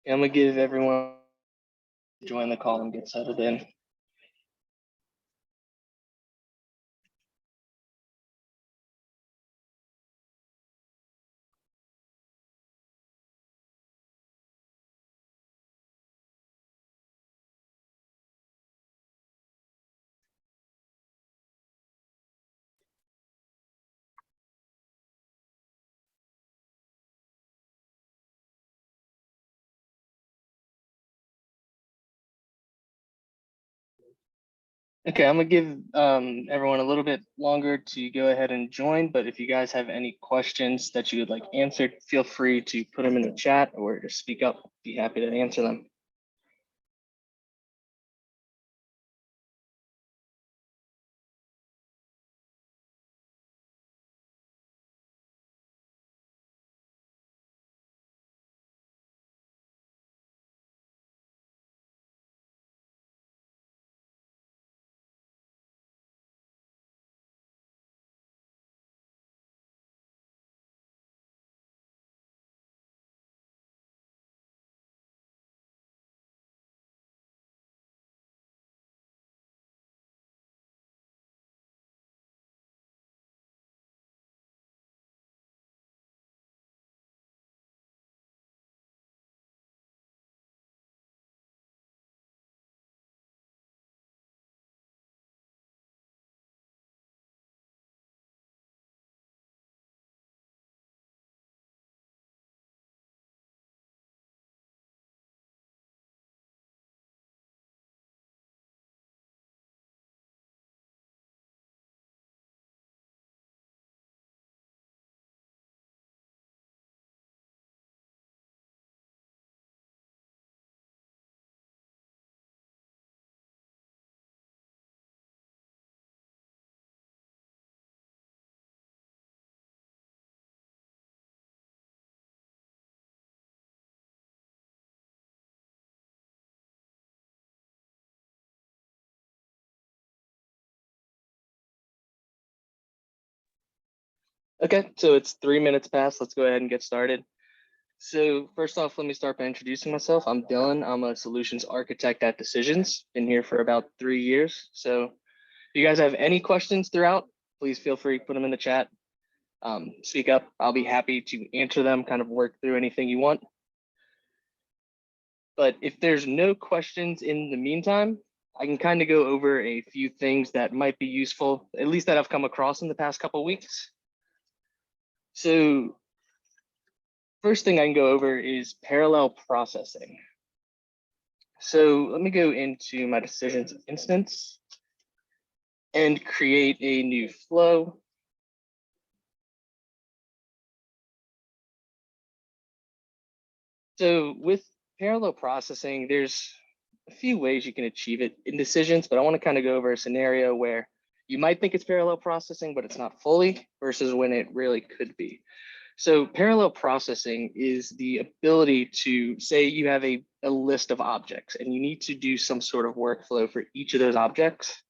I'm gonna give everyone join the call and get settled in. Okay, I'm gonna give everyone a little bit longer to go ahead and join, but if you guys have any questions that you would like answered, feel free to put them in the chat or just speak up. Be happy to answer them. Okay, so it's 3 minutes past. Let's go ahead and get started. So first off, let me start by introducing myself. I'm Dylan. I'm a solutions architect at Decisions. Been here for about 3 years. So if you guys have any questions throughout, please feel free to put them in the chat. Speak up. I'll be happy to answer them, kind of work through anything you want. But if there's no questions in the meantime, I can kind of go over a few things that might be useful, at least that I've come across in the past couple of weeks. So first thing I can go over is parallel processing. So let me go into my decisions instance and create a new flow. So with parallel processing, there's a few ways you can achieve it in decisions, but I want to kind of go over a scenario where you might think it's parallel processing, but it's not fully versus when it really could be. So parallel processing is the ability to say you have a list of objects and you need to do some sort of workflow for each of those objects.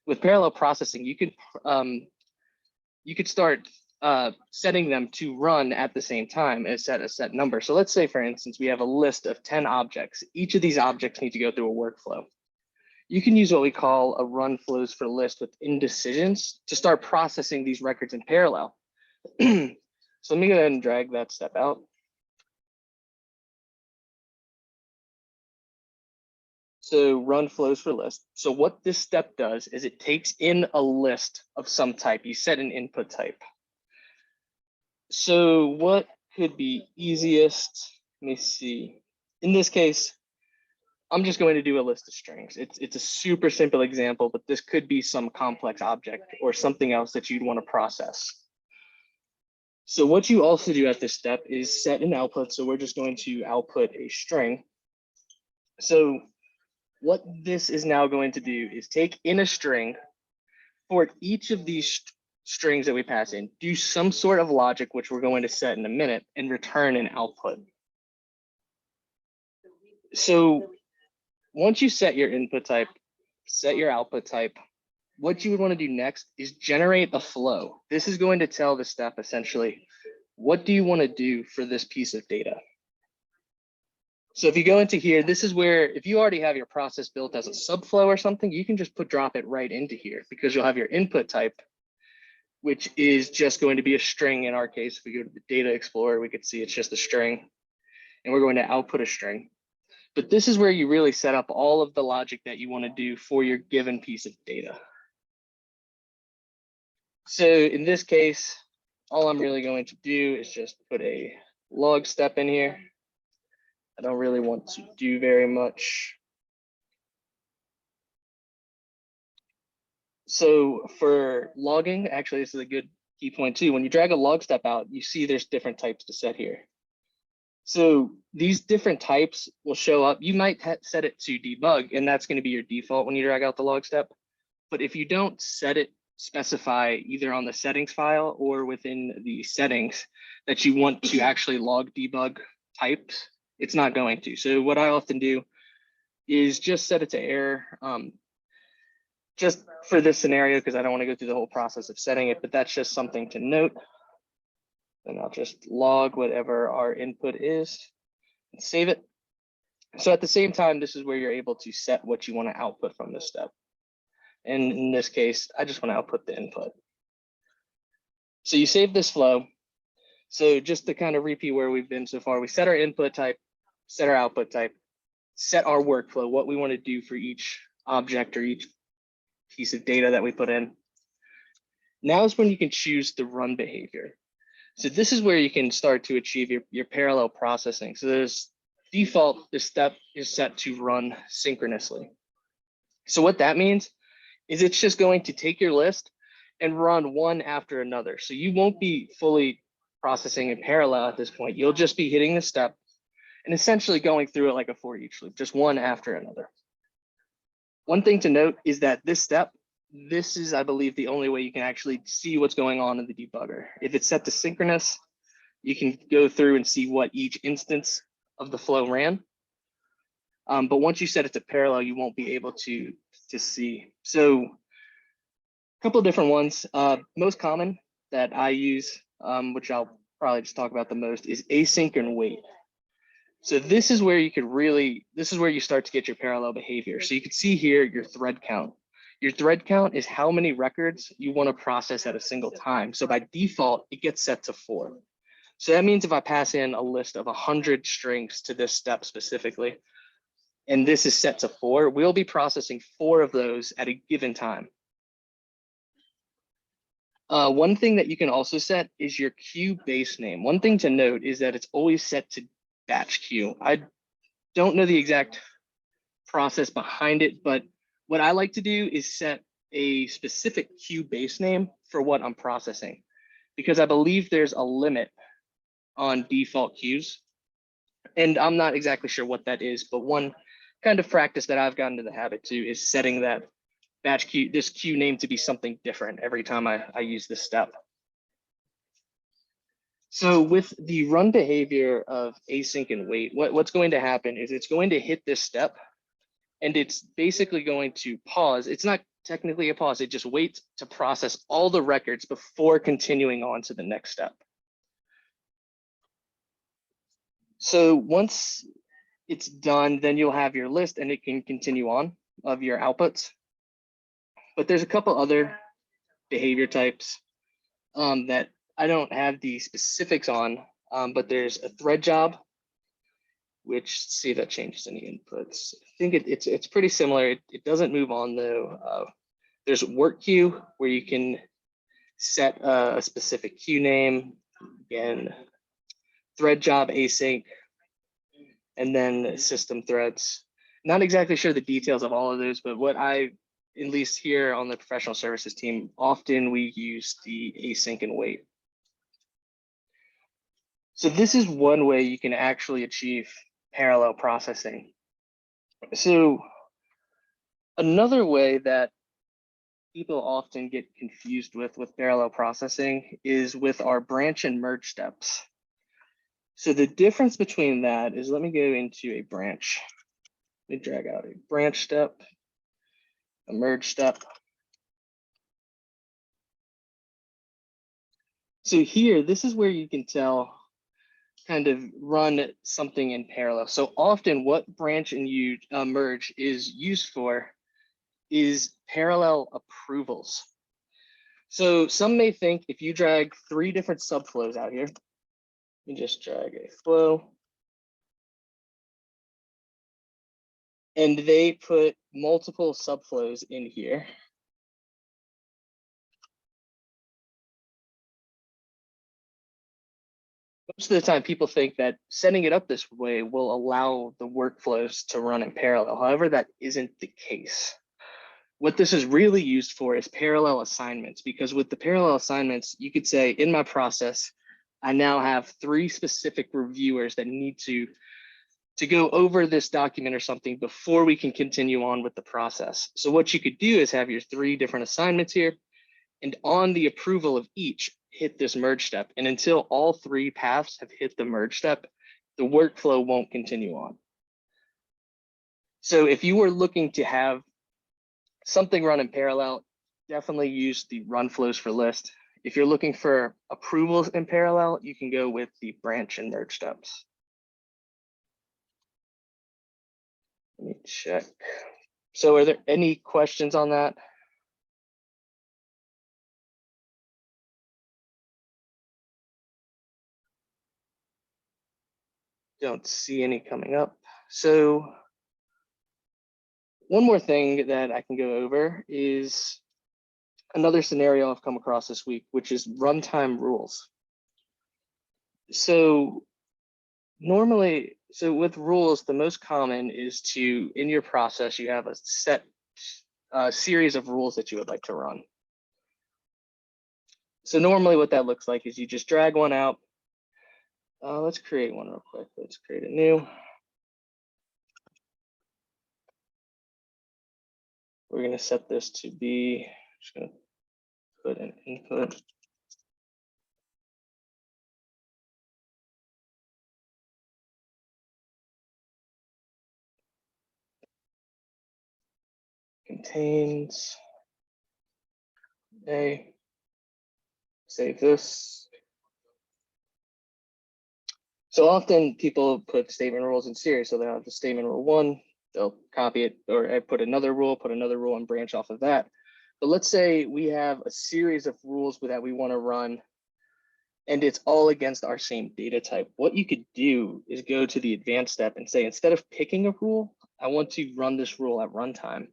With parallel processing, you could start setting them to run at the same time and set a set number. So let's say, for instance, we have a list of 10 objects. Each of these objects need to go through a workflow. You can use what we call a run flows for list within decisions to start processing these records in parallel. So let me go ahead and drag that step out. So run flows for list. So what this step does is it takes in a list of some type. You set an input type. So what could be easiest? Let me see. In this case, I'm just going to do a list of strings. It's a super simple example, but this could be some complex object or something else that you'd want to process. So what you also do at this step is set an output. So we're just going to output a string. So what this is now going to do is take in a string for each of these strings that we pass in, do some sort of logic, which we're going to set in a minute, and return an output. So once you set your input type, set your output type, what you would want to do next is generate a flow. This is going to tell the step essentially, what do you want to do for this piece of data? So if you go into here, this is where, if you already have your process built as a subflow or something, you can just drop it right into here because you'll have your input type, which is just going to be a string. In our case, if we go to the data explorer, we could see it's just a string, and we're going to output a string. But this is where you really set up all of the logic that you want to do for your given piece of data. So in this case, all I'm really going to do is just put a log step in here. I don't really want to do very much. So for logging, actually, this is a good key point too. When you drag a log step out, you see there's different types to set here. So these different types will show up. You might set it to debug, and that's going to be your default when you drag out the log step. But if you don't set it, specify either on the settings file or within the settings that you want to actually log debug types, it's not going to. So what I often do is just set it to error. Just for this scenario, because I don't want to go through the whole process of setting it, but that's just something to note. And I'll just log whatever our input is and save it. So at the same time, this is where you're able to set what you want to output from this step. And in this case, I just want to output the input. So you save this flow. So just to kind of repeat where we've been so far, we set our input type, set our output type, set our workflow, what we want to do for each object or each piece of data that we put in. Now is when you can choose the run behavior. So this is where you can start to achieve your parallel processing. So there's default, this step is set to run synchronously. So what that means is it's just going to take your list and run one after another. So you won't be fully processing in parallel at this point. You'll just be hitting the step and essentially going through it like a for each loop, just one after another. One thing to note is that this step, this is, I believe, the only way you can actually see what's going on in the debugger. If it's set to synchronous, you can go through and see what each instance of the flow ran. But once you set it to parallel, you won't be able to see. So a couple of different ones. Most common that I use, which I'll probably just talk about the most, is async and wait. So this is where you could really, this is where you start to get your parallel behavior. So you can see here your thread count. Your thread count is how many records you want to process at a single time. So by default, it gets set to 4. So that means if I pass in a list of 100 strings to this step specifically, and this is set to 4, we'll be processing 4 of those at a given time. One thing that you can also set is your queue base name. One thing to note is that it's always set to batch queue. I don't know the exact process behind it, but what I like to do is set a specific queue base name for what I'm processing, because I believe there's a limit on default queues. And I'm not exactly sure what that is, but one kind of practice that I've gotten to the habit to is setting that batch queue, this queue name, to be something different every time I use this step. So with the run behavior of async and wait, what's going to happen is it's going to hit this step and it's basically going to pause. It's not technically a pause, it just waits to process all the records before continuing on to the next step. So once it's done, then you'll have your list and it can continue on of your outputs. But there's a couple other behavior types that I don't have the specifics on, but there's a thread job, which, see if that changes any inputs. I think it's pretty similar. It doesn't move on though. There's work queue where you can set a specific queue name. Again, thread job async, and then system threads. Not exactly sure the details of all of those, but what I, at least here on the professional services team, often we use the async and wait. So this is one way you can actually achieve parallel processing. So another way that people often get confused with parallel processing is with our branch and merge steps. So the difference between that is, let me go into a branch. Let me drag out a branch step, a merge step. So here, this is where you can tell kind of run something in parallel. So often what branch and merge is used for is parallel approvals. So some may think if you drag 3 different subflows out here, you just drag a flow, and they put multiple subflows in here. Most of the time, people think that setting it up this way will allow the workflows to run in parallel. However, that isn't the case. What this is really used for is parallel assignments, because with the parallel assignments, you could say in my process, I now have 3 specific reviewers that need to go over this document or something before we can continue on with the process. So what you could do is have your 3 different assignments here, and on the approval of each, hit this merge step. And until all 3 paths have hit the merge step, the workflow won't continue on. So if you were looking to have something run in parallel, definitely use the run flows for list. If you're looking for approvals in parallel, you can go with the branch and merge steps. Let me check. So are there any questions on that? Don't see any coming up. So one more thing that I can go over is another scenario I've come across this week, which is runtime rules. So normally, with rules, the most common is to, in your process, you have a set series of rules that you would like to run. So normally what that looks like is you just drag one out. Let's create one real quick. Let's create a new. We're going to set this to be, just going to put an input. Contains a, save this. So often people put statement rules in series. So they'll have the statement rule 1, they'll copy it, or put another rule, and branch off of that. But let's say we have a series of rules that we want to run, and it's all against our same data type. What you could do is go to the advanced step and say, instead of picking a rule, I want to run this rule at runtime.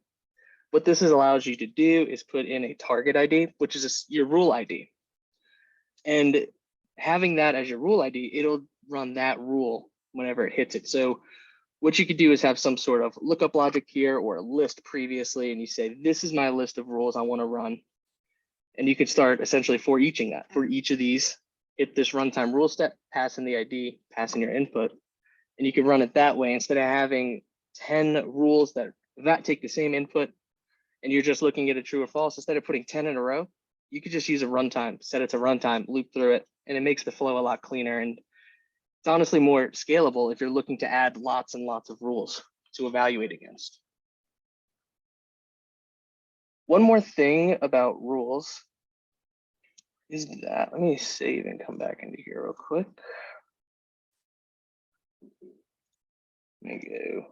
What this allows you to do is put in a target ID, which is your rule ID. And having that as your rule ID, it'll run that rule whenever it hits it. So what you could do is have some sort of lookup logic here or a list previously, and you say, this is my list of rules I want to run. And you could start essentially for each of these, hit this runtime rule step, pass in the ID, pass in your input, and you can run it that way instead of having 10 rules that take the same input and you're just looking at a true or false. Instead of putting 10 in a row, you could just use a runtime, set it to runtime, loop through it, and it makes the flow a lot cleaner. And it's honestly more scalable if you're looking to add lots and lots of rules to evaluate against. One more thing about rules is that, let me save and come back into here real quick. Let me go.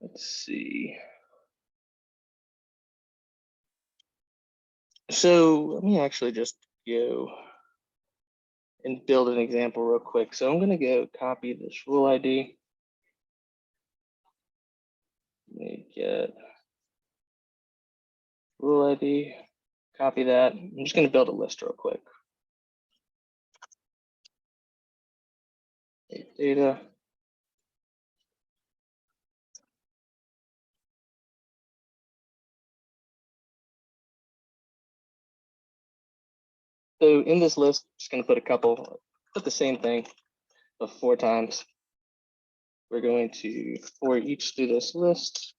Let's see. So let me actually just go and build an example real quick. So I'm going to go copy this rule ID. Let me get rule ID, copy that. I'm just going to build a list real quick. Data. So in this list, just going to put the same thing of 4 times. We're going to for each through this list.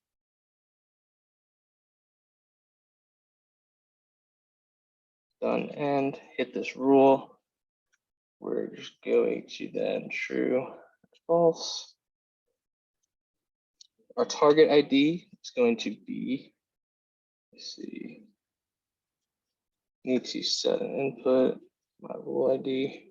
Done and hit this rule. We're just going to then true, false. Our target ID is going to be, let's see, Need to set an input, my rule ID.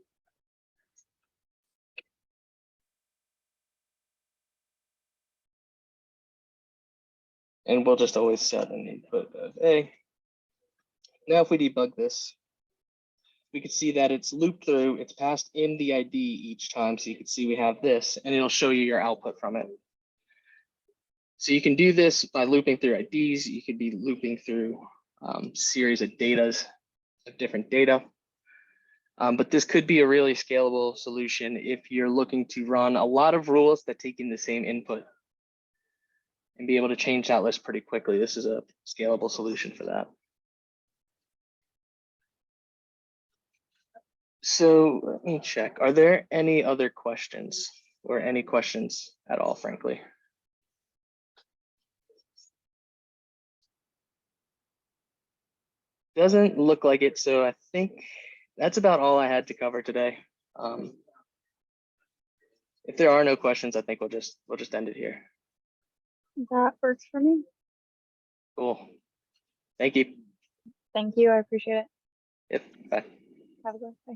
And we'll just always set an input of A. Now, if we debug this, we can see that it's looped through, it's passed in the ID each time. So you can see we have this, and it'll show you your output from it. So you can do this by looping through IDs. You could be looping through series of datas, of different data. But this could be a really scalable solution if you're looking to run a lot of rules that take in the same input and be able to change that list pretty quickly. This is a scalable solution for that. So let me check. Are there any other questions or any questions at all, frankly? Doesn't look like it. So I think that's about all I had to cover today. If there are no questions, I think we'll just end it here. That works for me. Cool. Thank you. Thank you. I appreciate it. Yep. Bye. Have a good day.